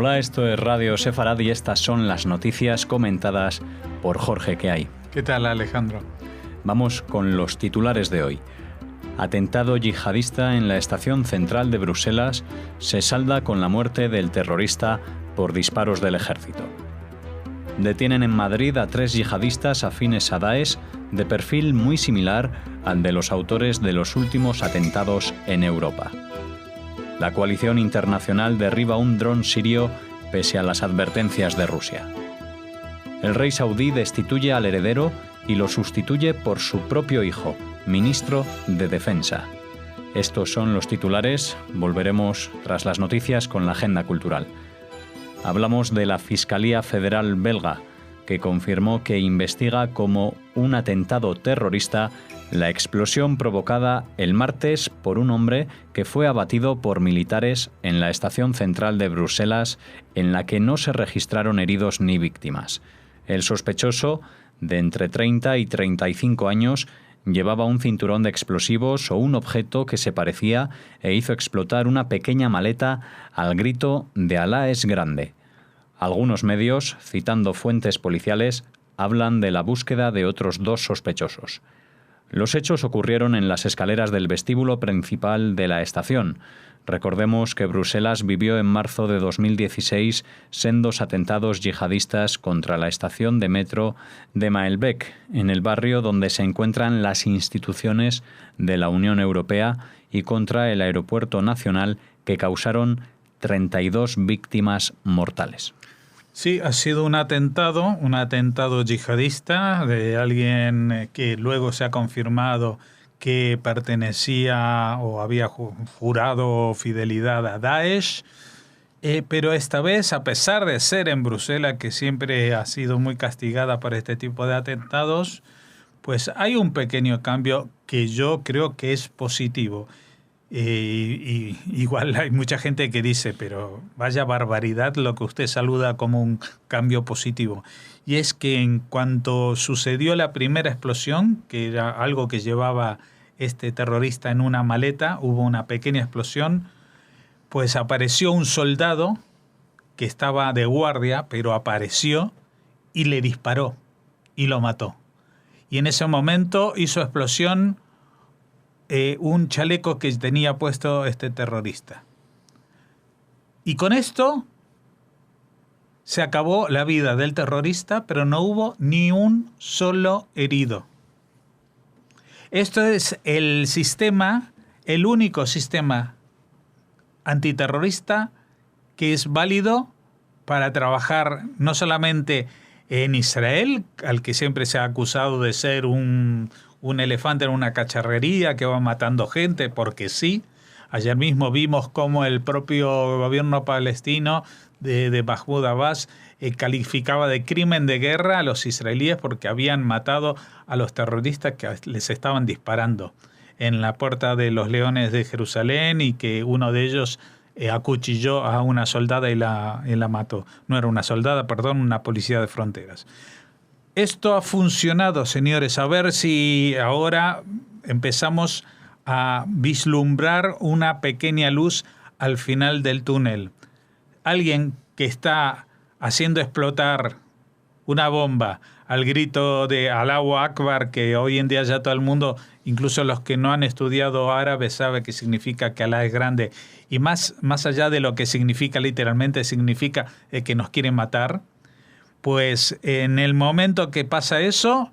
Hola, esto es Radio Sefarad y estas son las noticias comentadas por Jorge ¿Qué hay? ¿Qué tal, Alejandro? Vamos con los titulares de hoy. Atentado yihadista en la estación central de Bruselas se salda con la muerte del terrorista por disparos del ejército. Detienen en Madrid a 3 yihadistas afines a Daesh de perfil muy similar al de los autores de los últimos atentados en Europa. La coalición internacional derriba un dron sirio pese a las advertencias de Rusia. El rey saudí destituye al heredero y lo sustituye por su propio hijo, ministro de Defensa. Estos son los titulares. Volveremos tras las noticias con la agenda cultural. Hablamos de la Fiscalía Federal belga, que confirmó que investiga como un atentado terrorista la explosión provocada el martes por un hombre que fue abatido por militares en la estación central de Bruselas, en la que no se registraron heridos ni víctimas. El sospechoso, de entre 30 y 35 años, llevaba un cinturón de explosivos o un objeto que se parecía e hizo explotar una pequeña maleta al grito de «Alá es grande». Algunos medios, citando fuentes policiales, hablan de la búsqueda de otros 2 sospechosos. Los hechos ocurrieron en las escaleras del vestíbulo principal de la estación. Recordemos que Bruselas vivió en marzo de 2016 sendos atentados yihadistas contra la estación de metro de Maelbeek, en el barrio donde se encuentran las instituciones de la Unión Europea, y contra el aeropuerto nacional, que causaron 32 víctimas mortales. Sí, ha sido un atentado yihadista de alguien que luego se ha confirmado que pertenecía o había jurado fidelidad a Daesh, pero esta vez, a pesar de ser en Bruselas, que siempre ha sido muy castigada por este tipo de atentados, pues hay un pequeño cambio que yo creo que es positivo. Y igual hay mucha gente que dice, pero vaya barbaridad lo que usted saluda como un cambio positivo. Y es que en cuanto sucedió la primera explosión, que era algo que llevaba este terrorista en una maleta, hubo una pequeña explosión, pues apareció un soldado que estaba de guardia, pero apareció y le disparó y lo mató. Y en ese momento hizo explosión un chaleco que tenía puesto este terrorista. Y con esto se acabó la vida del terrorista, pero no hubo ni un solo herido. Esto es el único sistema antiterrorista que es válido para trabajar no solamente en Israel, al que siempre se ha acusado de ser un elefante en una cacharrería que va matando gente, porque sí. Ayer mismo vimos cómo el propio gobierno palestino de Mahmoud Abbas calificaba de crimen de guerra a los israelíes porque habían matado a los terroristas que les estaban disparando en la Puerta de los Leones de Jerusalén, y que uno de ellos acuchilló a una soldada y la mató. No era una soldada, perdón, una policía de fronteras. Esto ha funcionado, señores. A ver si ahora empezamos a vislumbrar una pequeña luz al final del túnel. Alguien que está haciendo explotar una bomba al grito de Allahu Akbar, que hoy en día ya todo el mundo, incluso los que no han estudiado árabe, sabe que significa que Alá es grande. Y más allá de lo que significa literalmente, significa que nos quieren matar. Pues en el momento que pasa eso,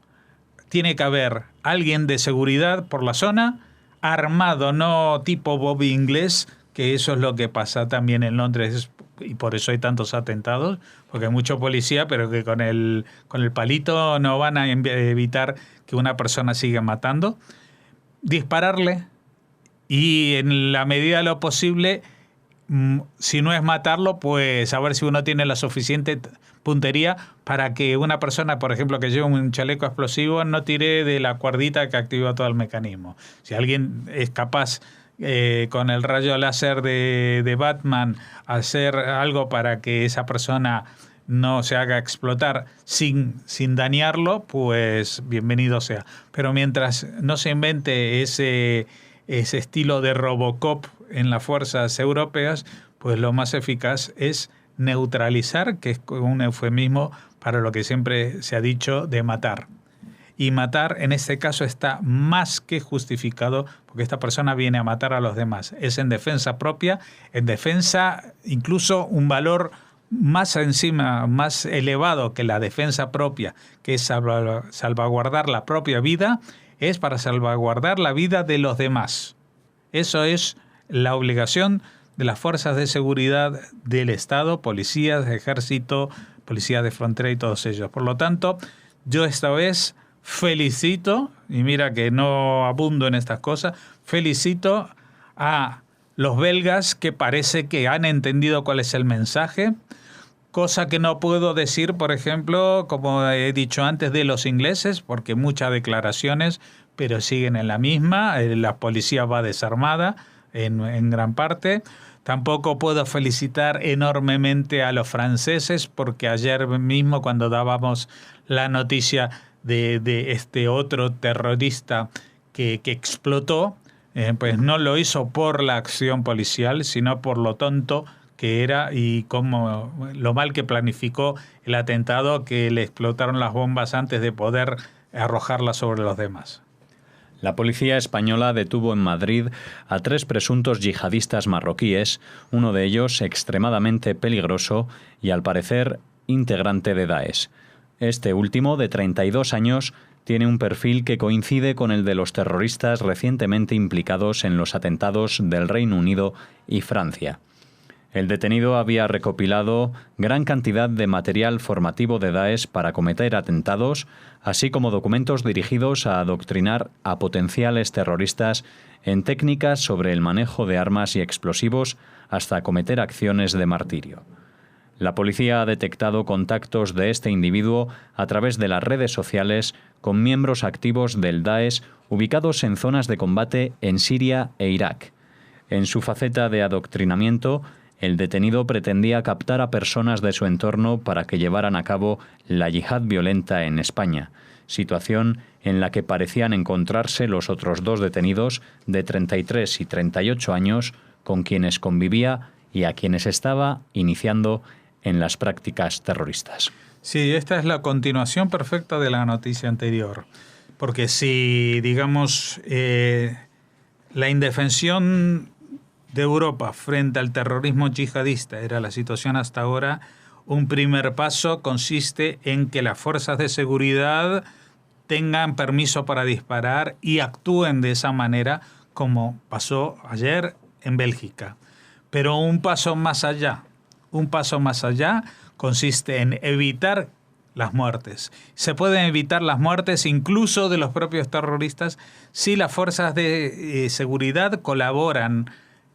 tiene que haber alguien de seguridad por la zona, armado, no tipo Bobby inglés, que eso es lo que pasa también en Londres, y por eso hay tantos atentados, porque hay mucho policía, pero que con el palito no van a evitar que una persona siga matando. Dispararle, y en la medida de lo posible, si no es matarlo, pues a ver si uno tiene la suficiente puntería para que una persona, por ejemplo, que lleva un chaleco explosivo, no tire de la cuerdita que activa todo el mecanismo. Si alguien es capaz con el rayo láser de Batman hacer algo para que esa persona no se haga explotar sin dañarlo, pues bienvenido sea. Pero mientras no se invente ese estilo de Robocop en las fuerzas europeas, pues lo más eficaz es neutralizar, que es un eufemismo para lo que siempre se ha dicho de matar. Y matar en este caso está más que justificado porque esta persona viene a matar a los demás. Es en defensa propia, en defensa incluso un valor más encima, más elevado que la defensa propia, que es salvaguardar la propia vida, es para salvaguardar la vida de los demás. Eso es la obligación de las fuerzas de seguridad del Estado, policías, ejército, policías de frontera y todos ellos. Por lo tanto, yo esta vez felicito, y mira que no abundo en estas cosas, felicito a los belgas que parece que han entendido cuál es el mensaje, cosa que no puedo decir, por ejemplo, como he dicho antes, de los ingleses, porque muchas declaraciones, pero siguen en la misma, la policía va desarmada en gran parte. Tampoco puedo felicitar enormemente a los franceses, porque ayer mismo cuando dábamos la noticia de este otro terrorista que explotó, pues no lo hizo por la acción policial, sino por lo tonto que era y como lo mal que planificó el atentado, que le explotaron las bombas antes de poder arrojarlas sobre los demás. La policía española detuvo en Madrid a 3 presuntos yihadistas marroquíes, uno de ellos extremadamente peligroso y al parecer integrante de Daesh. Este último, de 32 años, tiene un perfil que coincide con el de los terroristas recientemente implicados en los atentados del Reino Unido y Francia. El detenido había recopilado gran cantidad de material formativo de Daesh para cometer atentados, así como documentos dirigidos a adoctrinar a potenciales terroristas en técnicas sobre el manejo de armas y explosivos hasta cometer acciones de martirio. La policía ha detectado contactos de este individuo a través de las redes sociales con miembros activos del Daesh ubicados en zonas de combate en Siria e Irak. En su faceta de adoctrinamiento, el detenido pretendía captar a personas de su entorno para que llevaran a cabo la yihad violenta en España, situación en la que parecían encontrarse los otros 2 detenidos de 33 y 38 años con quienes convivía y a quienes estaba iniciando en las prácticas terroristas. Sí, esta es la continuación perfecta de la noticia anterior, porque si, digamos, la indefensión de Europa frente al terrorismo yihadista era la situación hasta ahora, un primer paso consiste en que las fuerzas de seguridad tengan permiso para disparar y actúen de esa manera, como pasó ayer en Bélgica. Pero un paso más allá consiste en evitar las muertes. Se pueden evitar las muertes incluso de los propios terroristas si las fuerzas de seguridad colaboran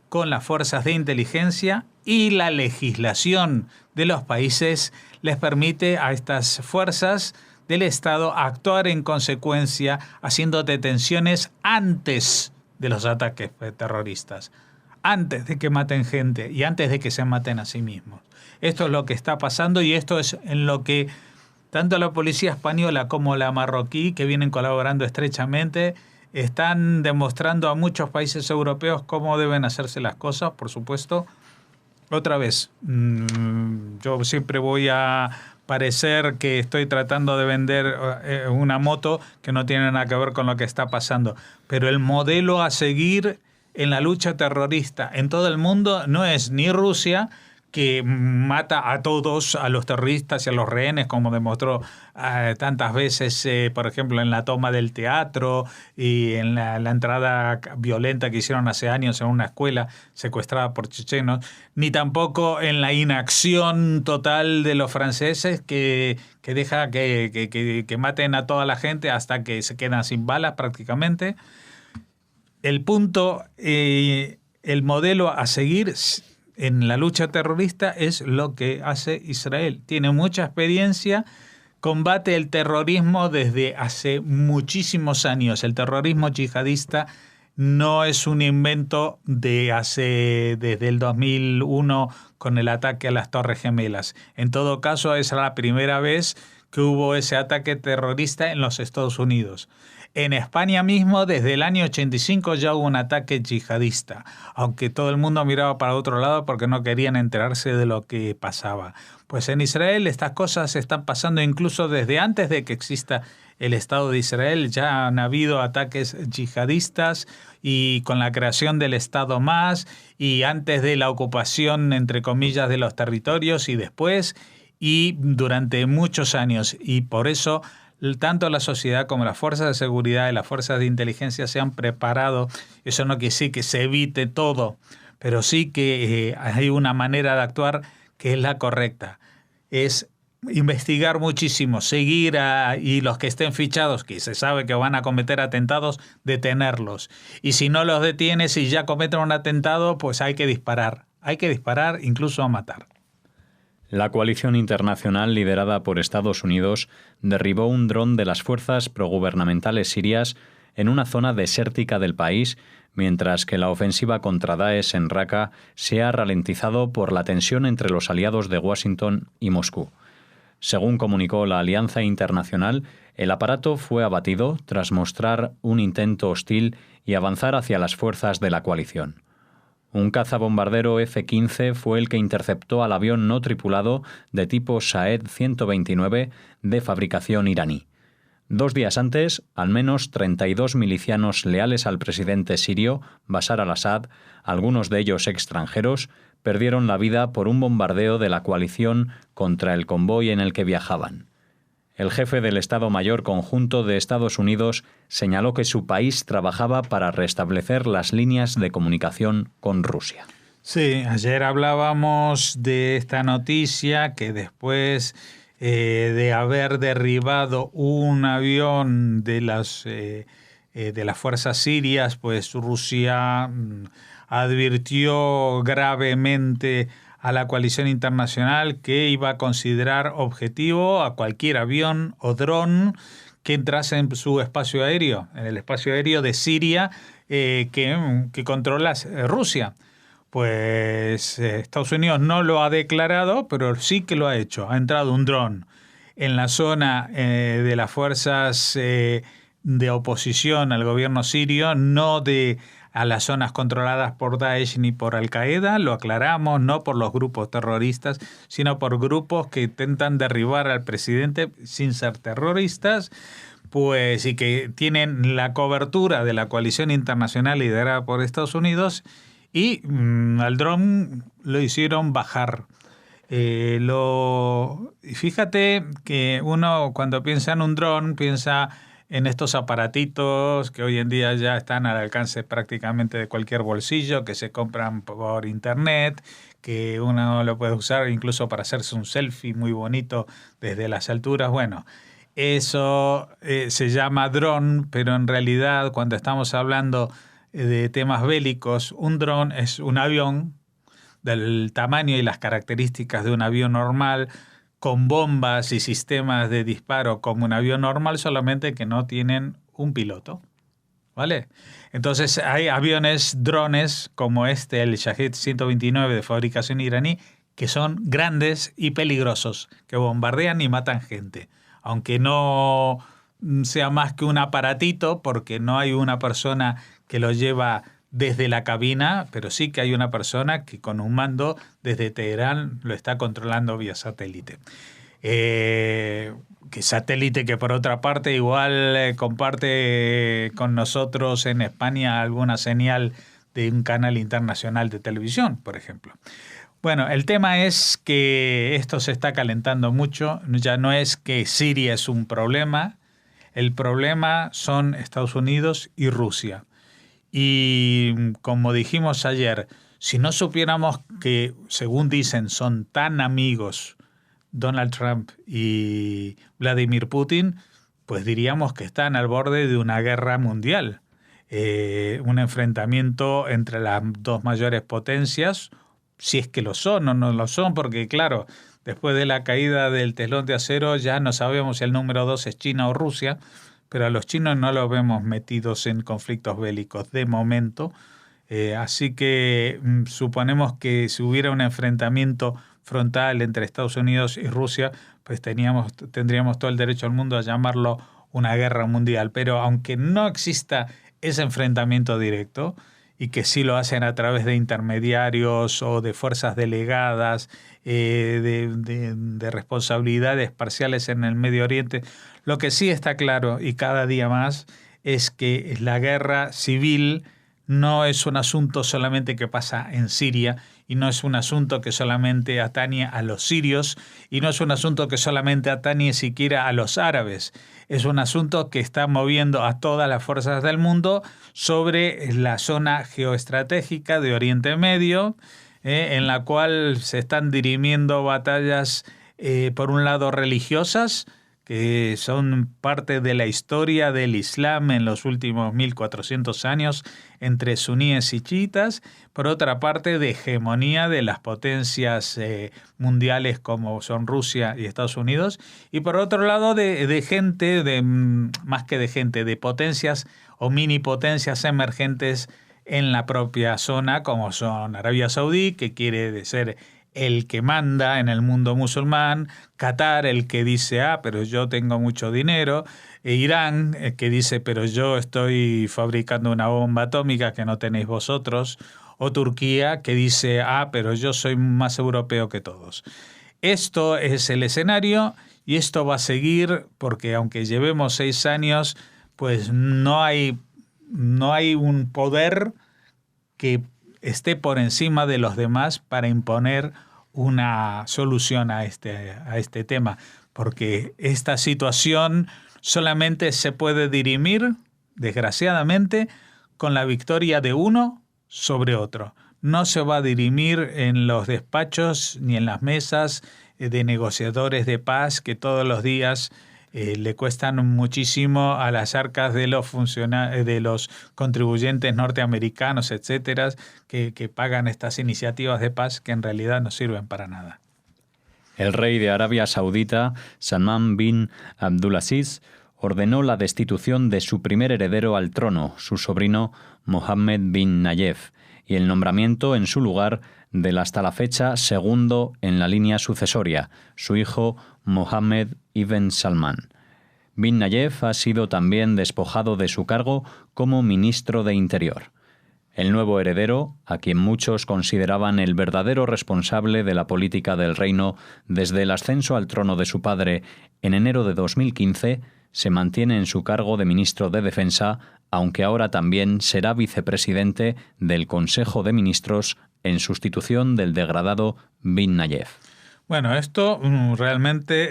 con las fuerzas de inteligencia y la legislación de los países les permite a estas fuerzas del Estado actuar en consecuencia, haciendo detenciones antes de los ataques terroristas, antes de que maten gente y antes de que se maten a sí mismos. Esto es lo que está pasando y esto es en lo que tanto la policía española como la marroquí, que vienen colaborando estrechamente, están demostrando a muchos países europeos cómo deben hacerse las cosas, por supuesto. Otra vez, yo siempre voy a parecer que estoy tratando de vender una moto que no tiene nada que ver con lo que está pasando. Pero el modelo a seguir en la lucha terrorista en todo el mundo no es ni Rusia, que mata a todos, a los terroristas y a los rehenes, como demostró tantas veces, por ejemplo, en la toma del teatro y en la entrada violenta que hicieron hace años en una escuela secuestrada por chechenos, ni tampoco en la inacción total de los franceses que deja que maten a toda la gente hasta que se quedan sin balas prácticamente. El punto, el modelo a seguir en la lucha terrorista es lo que hace Israel. Tiene mucha experiencia, combate el terrorismo desde hace muchísimos años. El terrorismo yihadista no es un invento desde el 2001 con el ataque a las Torres Gemelas. En todo caso, esa es la primera vez que hubo ese ataque terrorista en los Estados Unidos. En España mismo, desde el año 85 ya hubo un ataque yihadista, aunque todo el mundo miraba para otro lado porque no querían enterarse de lo que pasaba. Pues en Israel estas cosas están pasando incluso desde antes de que exista el Estado de Israel. Ya han habido ataques yihadistas y con la creación del Estado más y antes de la ocupación, entre comillas, de los territorios y después y durante muchos años. Y por eso tanto la sociedad como las fuerzas de seguridad y las fuerzas de inteligencia se han preparado. Eso no quiere decir que se evite todo, pero sí que hay una manera de actuar que es la correcta. Es investigar muchísimo, seguir y los que estén fichados, que se sabe que van a cometer atentados, detenerlos. Y si no los detienes y ya cometen un atentado, pues hay que disparar. Hay que disparar incluso a matar. La coalición internacional liderada por Estados Unidos derribó un dron de las fuerzas progubernamentales sirias en una zona desértica del país, mientras que la ofensiva contra Daesh en Raqqa se ha ralentizado por la tensión entre los aliados de Washington y Moscú. Según comunicó la Alianza Internacional, el aparato fue abatido tras mostrar un intento hostil y avanzar hacia las fuerzas de la coalición. Un cazabombardero F-15 fue el que interceptó al avión no tripulado de tipo Shahed 129 de fabricación iraní. 2 días antes, al menos 32 milicianos leales al presidente sirio, Bashar al-Assad, algunos de ellos extranjeros, perdieron la vida por un bombardeo de la coalición contra el convoy en el que viajaban. El jefe del Estado Mayor Conjunto de Estados Unidos señaló que su país trabajaba para restablecer las líneas de comunicación con Rusia. Sí, ayer hablábamos de esta noticia que después de haber derribado un avión de las fuerzas sirias, pues Rusia advirtió gravemente a la coalición internacional que iba a considerar objetivo a cualquier avión o dron que entrase en su espacio aéreo, en el espacio aéreo de Siria que controla Rusia. Pues Estados Unidos no lo ha declarado, pero sí que lo ha hecho. Ha entrado un dron en la zona de las fuerzas de oposición al gobierno sirio, no a las zonas controladas por Daesh ni por Al-Qaeda, lo aclaramos, no por los grupos terroristas, sino por grupos que intentan derribar al presidente sin ser terroristas, pues, y que tienen la cobertura de la coalición internacional liderada por Estados Unidos, y al dron lo hicieron bajar. Fíjate que uno cuando piensa en un dron piensa en estos aparatitos que hoy en día ya están al alcance prácticamente de cualquier bolsillo, que se compran por internet, que uno lo puede usar incluso para hacerse un selfie muy bonito desde las alturas. Bueno, eso se llama dron, pero en realidad cuando estamos hablando de temas bélicos, un dron es un avión del tamaño y las características de un avión normal, con bombas y sistemas de disparo como un avión normal, solamente que no tienen un piloto, ¿vale? Entonces hay drones como el Shahed 129 de fabricación iraní, que son grandes y peligrosos, que bombardean y matan gente, aunque no sea más que un aparatito, porque no hay una persona que lo lleva desde la cabina, pero sí que hay una persona que con un mando desde Teherán lo está controlando vía satélite. Que satélite que por otra parte igual comparte con nosotros en España alguna señal de un canal internacional de televisión, por ejemplo. Bueno, el tema es que esto se está calentando mucho. Ya no es que Siria es un problema. El problema son Estados Unidos y Rusia. Y como dijimos ayer, si no supiéramos que, según dicen, son tan amigos Donald Trump y Vladimir Putin, pues diríamos que están al borde de una guerra mundial. Un enfrentamiento entre las dos mayores potencias, si es que lo son o no lo son, porque claro, después de la caída del telón de acero ya no sabemos si el número 2 es China o Rusia, pero a los chinos no los vemos metidos en conflictos bélicos de momento. Así que suponemos que si hubiera un enfrentamiento frontal entre Estados Unidos y Rusia, pues tendríamos todo el derecho al mundo a llamarlo una guerra mundial, pero aunque no exista ese enfrentamiento directo, y que sí lo hacen a través de intermediarios o de fuerzas delegadas, de responsabilidades parciales en el Medio Oriente, lo que sí está claro, y cada día más, es que la guerra civil no es un asunto solamente que pasa en Siria, y no es un asunto que solamente atañe a los sirios, y no es un asunto que solamente atañe siquiera a los árabes. Es un asunto que está moviendo a todas las fuerzas del mundo sobre la zona geoestratégica de Oriente Medio, en la cual se están dirimiendo batallas, por un lado religiosas, que son parte de la historia del Islam en los últimos 1400 años entre suníes y chiitas, por otra parte de hegemonía de las potencias mundiales como son Rusia y Estados Unidos, y por otro lado de gente, más que de gente, de potencias o mini potencias emergentes en la propia zona, como son Arabia Saudí, que quiere ser el que manda en el mundo musulmán, Qatar, el que dice, pero yo tengo mucho dinero, Irán, el que dice, pero yo estoy fabricando una bomba atómica que no tenéis vosotros, o Turquía, que dice, pero yo soy más europeo que todos. Esto es el escenario y esto va a seguir porque aunque llevemos 6 años, pues no hay un poder que esté por encima de los demás para imponer una solución a este tema, porque esta situación solamente se puede dirimir, desgraciadamente, con la victoria de uno sobre otro. No se va a dirimir en los despachos ni en las mesas de negociadores de paz que todos los días le cuestan muchísimo a las arcas de los contribuyentes norteamericanos, etcétera, que pagan estas iniciativas de paz que en realidad no sirven para nada. El rey de Arabia Saudita, Salman bin Abdulaziz, ordenó la destitución de su primer heredero al trono, su sobrino Mohammed bin Nayef, y el nombramiento en su lugar del hasta la fecha segundo en la línea sucesoria, su hijo Mohammed ibn Salman. Bin Nayef ha sido también despojado de su cargo como ministro de Interior. El nuevo heredero, a quien muchos consideraban el verdadero responsable de la política del reino desde el ascenso al trono de su padre en enero de 2015, se mantiene en su cargo de ministro de Defensa, aunque ahora también será vicepresidente del Consejo de Ministros en sustitución del degradado Bin Nayef. Bueno, esto realmente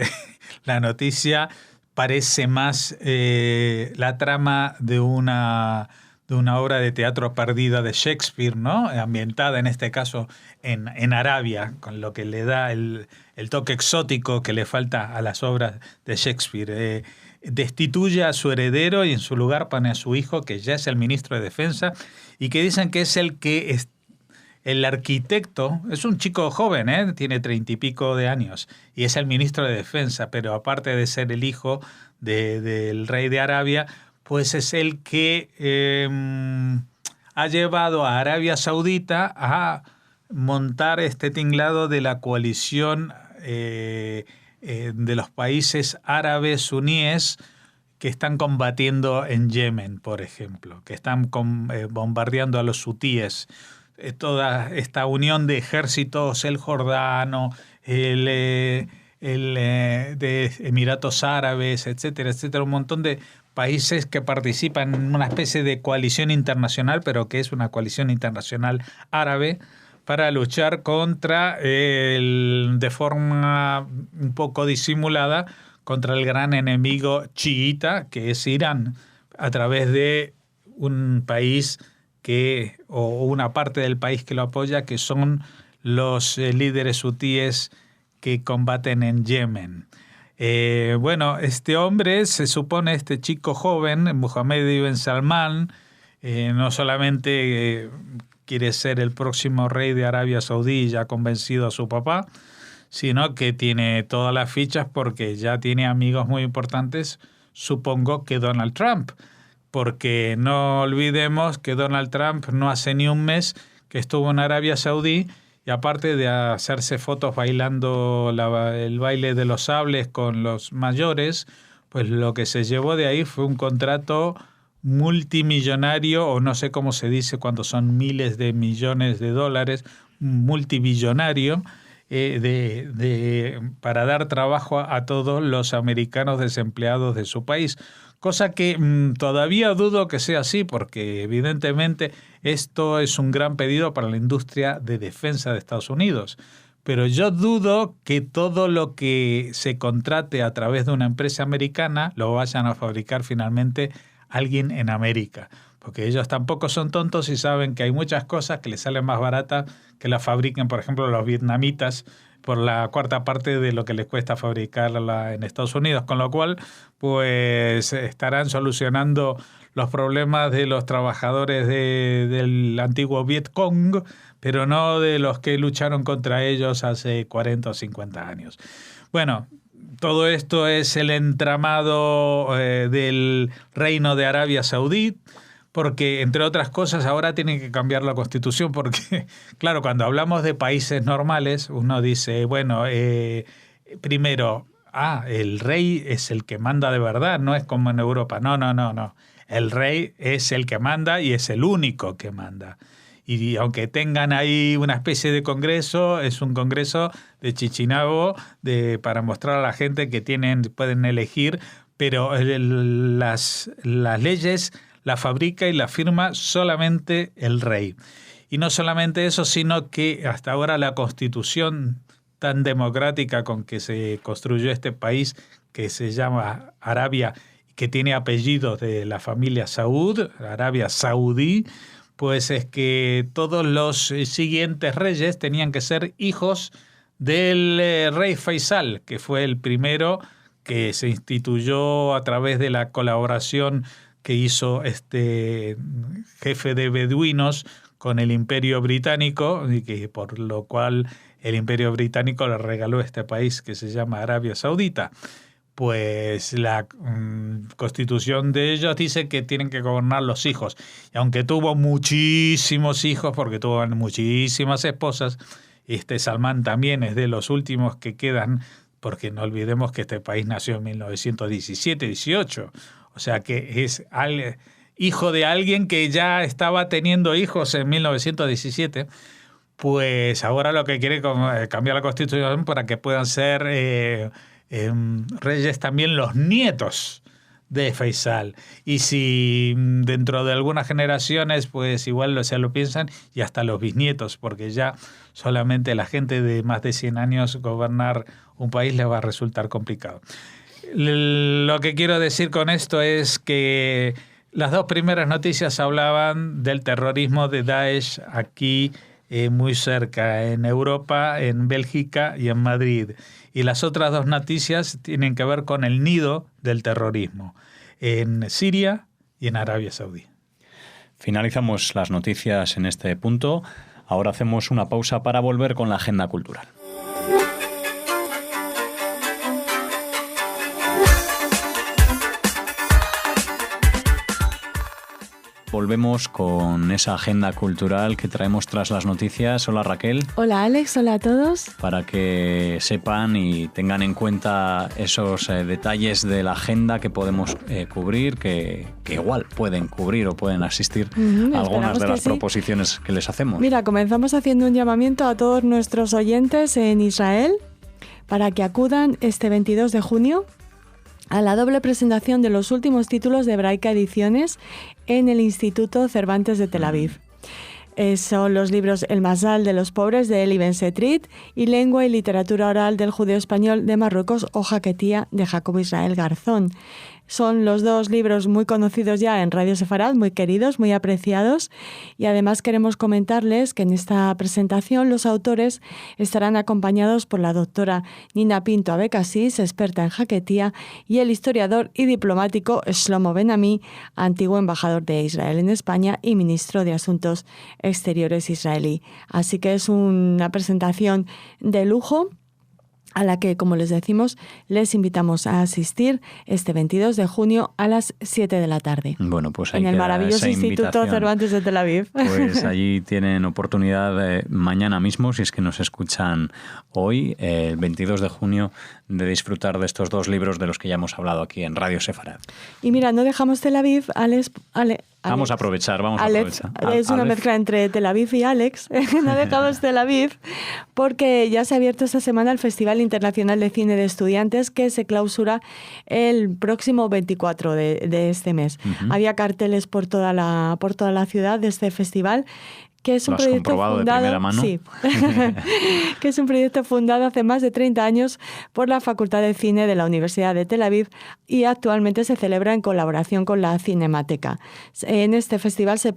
la noticia parece más la trama de una obra de teatro perdida de Shakespeare, ¿no? Ambientada en este caso en Arabia, con lo que le da el toque exótico que le falta a las obras de Shakespeare. Destituye a su heredero y en su lugar pone a su hijo, que ya es el ministro de Defensa, y que dicen que es el arquitecto. Es un chico joven, tiene 30 y pico de años, y es el ministro de Defensa, pero aparte de ser el hijo del rey de Arabia, pues es el que ha llevado a Arabia Saudita a montar este tinglado de la coalición de los países árabes suníes que están combatiendo en Yemen, por ejemplo, que están bombardeando a los hutíes. Toda esta unión de ejércitos, el jordano, de Emiratos Árabes, etcétera, etcétera, un montón de países que participan en una especie de coalición internacional, pero que es una coalición internacional árabe, para luchar contra de forma un poco disimulada contra el gran enemigo chiita, que es Irán, a través de un país o una parte del país que lo apoya, que son los líderes hutíes que combaten en Yemen. Bueno, este hombre, se supone, este chico joven, Mohammed ibn Salman, no solamente quiere ser el próximo rey de Arabia Saudí, ya ha convencido a su papá, sino que tiene todas las fichas porque ya tiene amigos muy importantes, supongo que Donald Trump, porque no olvidemos que Donald Trump no hace ni un mes que estuvo en Arabia Saudí, y aparte de hacerse fotos bailando el baile de los sables con los mayores, pues lo que se llevó de ahí fue un contrato multimillonario, o no sé cómo se dice cuando son miles de millones de dólares, multibillonario, para dar trabajo a todos los americanos desempleados de su país. Cosa que todavía dudo que sea así, porque evidentemente esto es un gran pedido para la industria de defensa de Estados Unidos. Pero yo dudo que todo lo que se contrate a través de una empresa americana lo vayan a fabricar finalmente alguien en América. Porque ellos tampoco son tontos y saben que hay muchas cosas que les salen más baratas que las fabriquen, por ejemplo, los vietnamitas por la cuarta parte de lo que les cuesta fabricarla en Estados Unidos. Con lo cual, pues estarán solucionando los problemas de los trabajadores del antiguo Vietcong, pero no de los que lucharon contra ellos hace 40 o 50 años. Bueno, todo esto es el entramado del Reino de Arabia Saudí, porque, entre otras cosas, ahora tienen que cambiar la Constitución, porque, claro, cuando hablamos de países normales, uno dice, bueno, primero, el rey es el que manda de verdad, no es como en Europa. No. El rey es el que manda y es el único que manda. Y aunque tengan ahí una especie de congreso, es un congreso de Chichinabo para mostrar a la gente que pueden elegir, pero las leyes la fabrica y la firma solamente el rey. Y no solamente eso, sino que hasta ahora la Constitución tan democrática con que se construyó este país, que se llama Arabia, que tiene apellidos de la familia Saud, Arabia Saudí, pues es que todos los siguientes reyes tenían que ser hijos del rey Faisal, que fue el primero que se instituyó a través de la colaboración que hizo este jefe de beduinos con el Imperio Británico, y que por lo cual el Imperio Británico le regaló este país que se llama Arabia Saudita. Pues la constitución de ellos dice que tienen que gobernar los hijos. Y aunque tuvo muchísimos hijos, porque tuvo muchísimas esposas, Salmán también es de los últimos que quedan, porque no olvidemos que este país nació en 1917-18. O sea que es hijo de alguien que ya estaba teniendo hijos en 1917. Pues ahora lo que quiere es cambiar la Constitución para que puedan ser reyes también los nietos de Faisal. Y si dentro de algunas generaciones, pues igual se lo piensan, y hasta los bisnietos, porque ya solamente la gente de más de 100 años gobernar un país les va a resultar complicado. Lo que quiero decir con esto es que las dos primeras noticias hablaban del terrorismo de Daesh aquí muy cerca, en Europa, en Bélgica y en Madrid. Y las otras dos noticias tienen que ver con el nido del terrorismo, en Siria y en Arabia Saudí. Finalizamos las noticias en este punto. Ahora hacemos una pausa para volver con la agenda cultural. Volvemos con esa agenda cultural que traemos tras las noticias. Hola Raquel. Hola Alex, hola a todos. Para que sepan y tengan en cuenta esos detalles de la agenda que podemos cubrir, que igual pueden cubrir o pueden asistir a algunas de las proposiciones que les hacemos. Mira, comenzamos haciendo un llamamiento a todos nuestros oyentes en Israel para que acudan este 22 de junio a la doble presentación de los últimos títulos de Hebraica Ediciones en el Instituto Cervantes de Tel Aviv. Son los libros El Mazal de los Pobres de Eli Ben Setrit y Lengua y Literatura Oral del Judeo Español de Marruecos o Jaquetía de Jacobo Israel Garzón. Son los dos libros muy conocidos ya en Radio Sefarad, muy queridos, muy apreciados, y además queremos comentarles que en esta presentación los autores estarán acompañados por la doctora Nina Pinto Abecassis, experta en Jaquetía, y el historiador y diplomático Shlomo Ben-Ami, antiguo embajador de Israel en España y ministro de Asuntos Exteriores israelí. Así que es una presentación de lujo a la que, como les decimos, les invitamos a asistir este 22 de junio a las 7 de la tarde. Bueno, pues ahí en el maravilloso Instituto Cervantes de Tel Aviv. Pues allí tienen oportunidad mañana mismo, si es que nos escuchan hoy, el 22 de junio, de disfrutar de estos dos libros de los que ya hemos hablado aquí en Radio Sefarad. Y mira, no dejamos Tel Aviv, Vamos a aprovechar. Es una mezcla entre Tel Aviv y Alex. No dejamos Tel Aviv porque ya se ha abierto esta semana el Festival Internacional de Cine de Estudiantes, que se clausura el próximo 24 de este mes. Uh-huh. Había carteles por toda la ciudad de este festival, que es un proyecto fundado, de primera mano. Sí, que es un proyecto fundado hace más de 30 años por la Facultad de Cine de la Universidad de Tel Aviv y actualmente se celebra en colaboración con la Cinemateca. En este festival se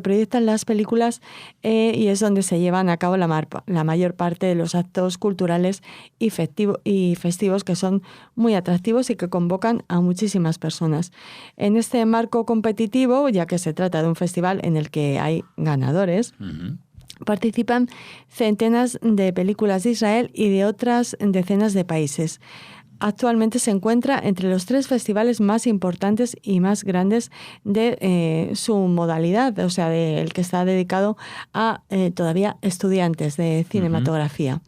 proyectan las películas y es donde se llevan a cabo la mayor parte de los actos culturales y festivos que son muy atractivos y que convocan a muchísimas personas. En este marco competitivo, ya que se trata de un festival en el que hay ganadores, uh-huh, participan centenas de películas de Israel y de otras decenas de países. Actualmente se encuentra entre los 3 festivales más importantes y más grandes de su modalidad, o sea, el que está dedicado a todavía estudiantes de cinematografía. Uh-huh.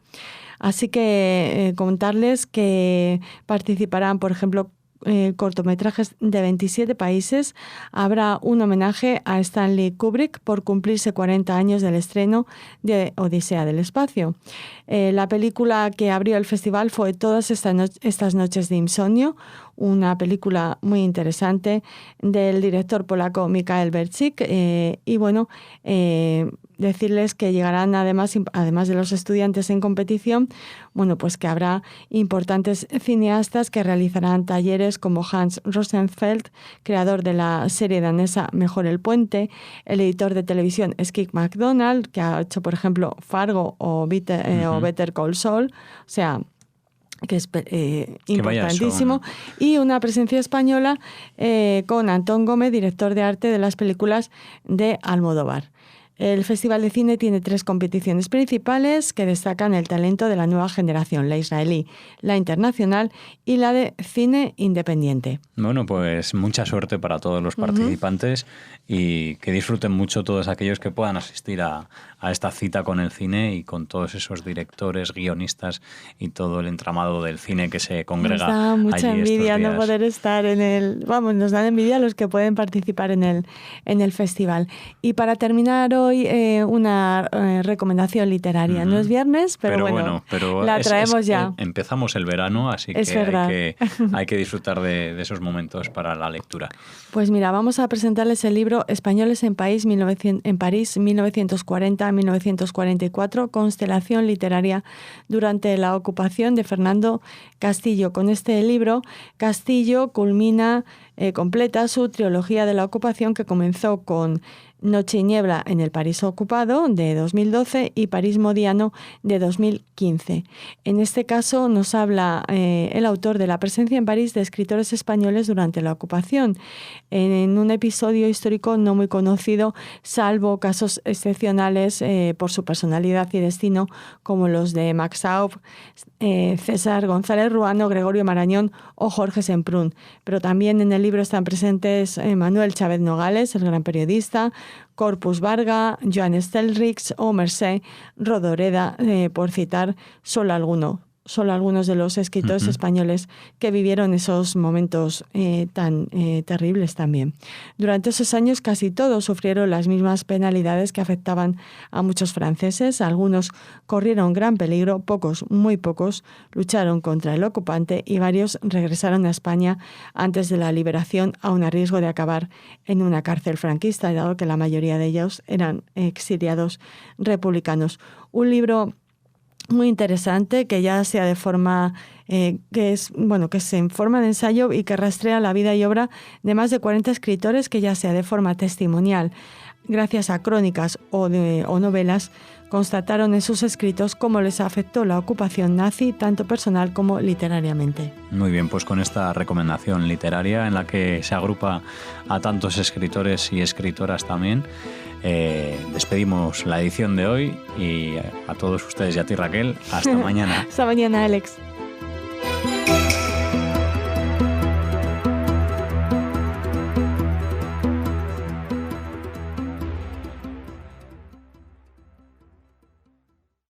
Así que contarles que participarán, por ejemplo, cortometrajes de 27 países. Habrá un homenaje a Stanley Kubrick por cumplirse 40 años del estreno de Odisea del Espacio. La película que abrió el festival fue Todas estas noches de insomnio, una película muy interesante del director polaco Mikael Berczyk. Y bueno, decirles que llegarán además de los estudiantes en competición, bueno, pues que habrá importantes cineastas que realizarán talleres como Hans Rosenfeld, creador de la serie danesa Mejor el puente, el editor de televisión Skip McDonald, que ha hecho, por ejemplo, Fargo o Better Call Saul, o sea, que es importantísimo, y una presencia española con Antón Gómez, director de arte de las películas de Almodóvar. El Festival de Cine tiene 3 competiciones principales que destacan el talento de la nueva generación, la israelí, la internacional y la de cine independiente. Bueno, pues mucha suerte para todos los participantes, uh-huh, y que disfruten mucho todos aquellos que puedan asistir a esta cita con el cine y con todos esos directores, guionistas y todo el entramado del cine que se congrega. Nos da mucha envidia no poder estar nos dan envidia los que pueden participar en el festival. Y para terminar hoy, una recomendación literaria. Uh-huh. No es viernes, pero bueno, la traemos ya. Empezamos el verano, así es que verdad. hay que disfrutar de esos momentos para la lectura. Pues mira, vamos a presentarles el libro Españoles en París 1940-1944, constelación literaria durante la ocupación, de Fernando Castillo. Con este libro, Castillo completa su trilogía de la ocupación, que comenzó con Noche y niebla en el París ocupado, de 2012, y París Modiano, de 2015. En este caso nos habla el autor de la presencia en París de escritores españoles durante la ocupación, en un episodio histórico no muy conocido, salvo casos excepcionales por su personalidad y destino, como los de Max Aub, César González Ruano, Gregorio Marañón o Jorge Semprún. Pero también en el libro están presentes Manuel Chávez Nogales, el gran periodista, Corpus Varga, Joan Estelrix o Mercè Rodoreda, por citar solo algunos de los escritores uh-huh. españoles que vivieron esos momentos tan terribles también. Durante esos años casi todos sufrieron las mismas penalidades que afectaban a muchos franceses. Algunos corrieron gran peligro, pocos, muy pocos, lucharon contra el ocupante y varios regresaron a España antes de la liberación, aun a riesgo de acabar en una cárcel franquista, dado que la mayoría de ellos eran exiliados republicanos. Un libro muy interesante, que ya sea de forma que es en forma de ensayo y que rastrea la vida y obra de más de 40 escritores, que ya sea de forma testimonial, gracias a crónicas o novelas, constataron en sus escritos cómo les afectó la ocupación nazi, tanto personal como literariamente. Muy bien, pues con esta recomendación literaria en la que se agrupa a tantos escritores y escritoras también, despedimos la edición de hoy, y a todos ustedes y a ti, Raquel, hasta mañana. Hasta mañana, Alex.